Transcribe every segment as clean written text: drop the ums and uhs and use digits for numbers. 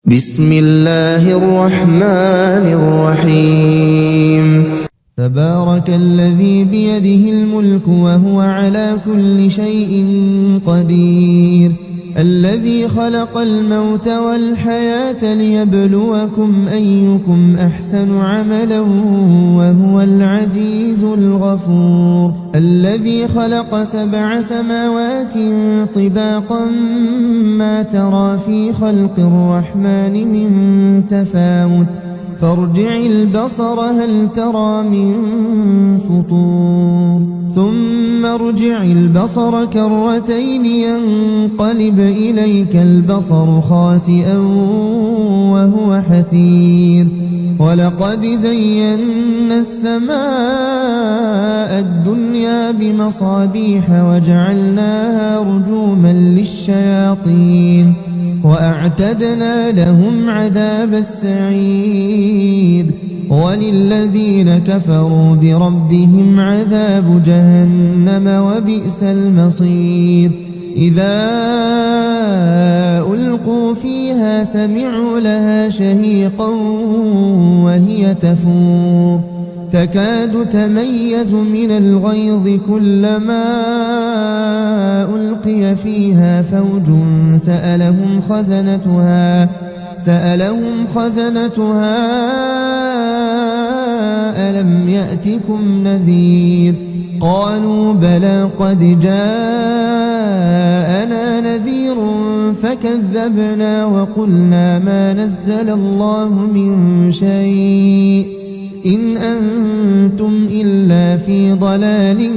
بسم الله الرحمن الرحيم. تبارك الذي بيده الملك وهو على كل شيء قدير، الذي خلق الموت والحياة ليبلوكم أيكم أحسن عملا وهو العزيز الغفور، الذي خلق 7 سماوات طباقا ما ترى في خلق الرحمن من تفاوت، فارجع البصر هل ترى من فطور، ثم ارجع البصر كرتين ينقلب إليك البصر خاسئا وهو حسير، ولقد زينا السماء الدنيا بمصابيح وجعلناها رجوما للشياطين وأعتدنا لهم عذاب السعير، وللذين كفروا بربهم عذاب جهنم وبئس المصير. إذا ألقوا فيها سمعوا لها شهيقا وهي تفور، تكاد تميز من الغيظ كلما ألقي فيها فوج سألهم خزنتها ألم يأتكم نذير، قالوا بلى قد جاءنا نذير فكذبنا وقلنا ما نزل الله من شيء إن أنتم إلا في ضلال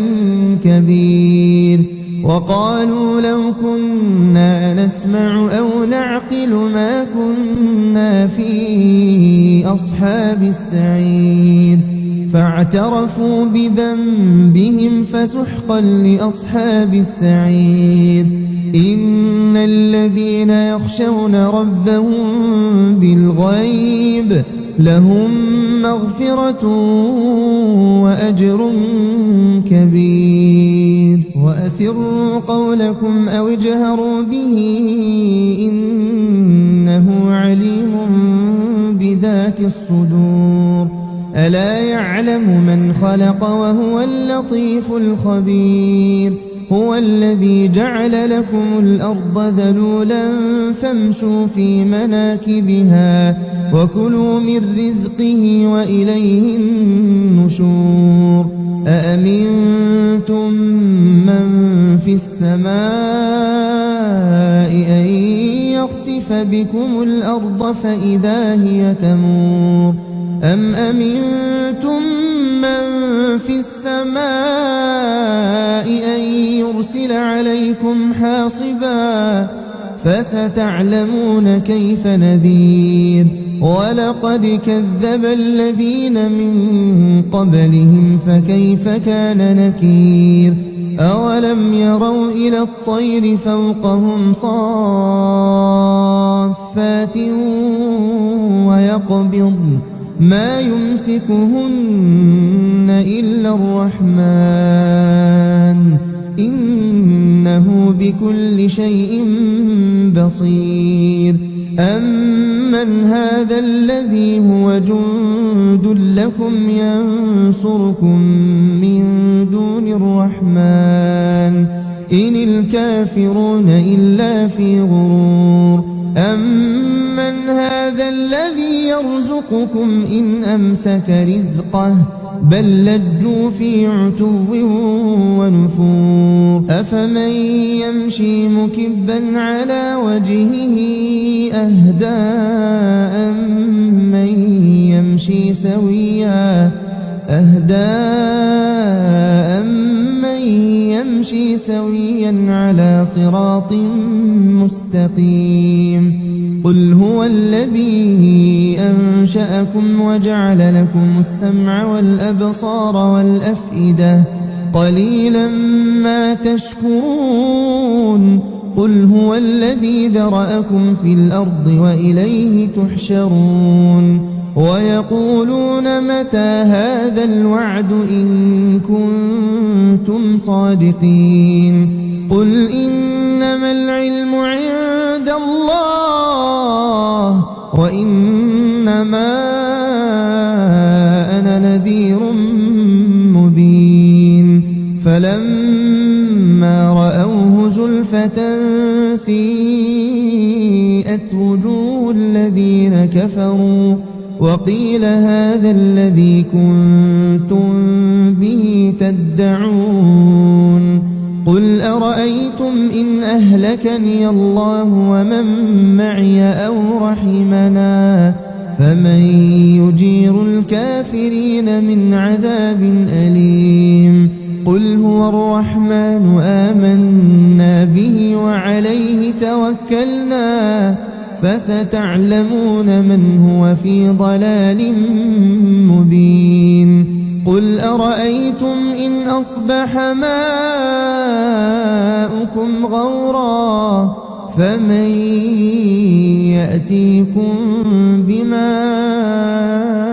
كبير، وقالوا لو كنا نسمع أو نعقل ما كنا في أصحاب السعير، فاعترفوا بذنبهم فسحقا لأصحاب السعير. إن الذين يخشون ربهم بالغيب لهم مغفرة وأجر كبير، وأسروا قولكم أو اجهروا به إنه عليم بذات الصدور، ألا يعلم من خلق وهو اللطيف الخبير. هو الذي جعل لكم الأرض ذلولا فامشوا في مناكبها وكلوا من رزقه وإليه النشور. أأمنتم من في السماء أن يخسف بكم الأرض فإذا هي تمور، أم أمنتم من في السماء أن يرسل عليكم حاصبا فستعلمون كيف نذير. ولقد كذب الذين من قبلهم فكيف كان نكير. أولم يروا إلى الطير فوقهم صافات ويقبضن ما يمسكهن إلا الرحمن إنه بكل شيء بصير. أمن هذا الذي هو جند لكم ينصركم من دون الرحمن إن الكافرون إلا في غرور. أمن هذا الذي يرزقكم إن أمسك رزقه بل لجوا في عتو ونفور. أفمن يمشي مكبا على وجهه أهدى أمن يمشي سويا على صراط مستقيم. قل هو الذي أنشأكم وجعل لكم السمع والأبصار والأفئدة قليلا ما تشكرون. قل هو الذي ذرأكم في الأرض وإليه تحشرون. ويقولون متى هذا الوعد إن كنتم صادقين. قل إنما العلم عند الله وإنما أنا نذير مبين فلما رأوه زلفة سيئت وجوه الذين كفروا وقيل هذا الذي كنتم به تدعون قل أرأيتم إن أهلكني الله ومن معي أو رحمنا فمن يجير الكافرين من عذاب أليم قل هو الرحمن آمنا به وعليه توكلنا فستعلمون من هو في ضلال مبين قل أرأيتم إن أصبح ماؤكم غورا فمن يأتيكم بماء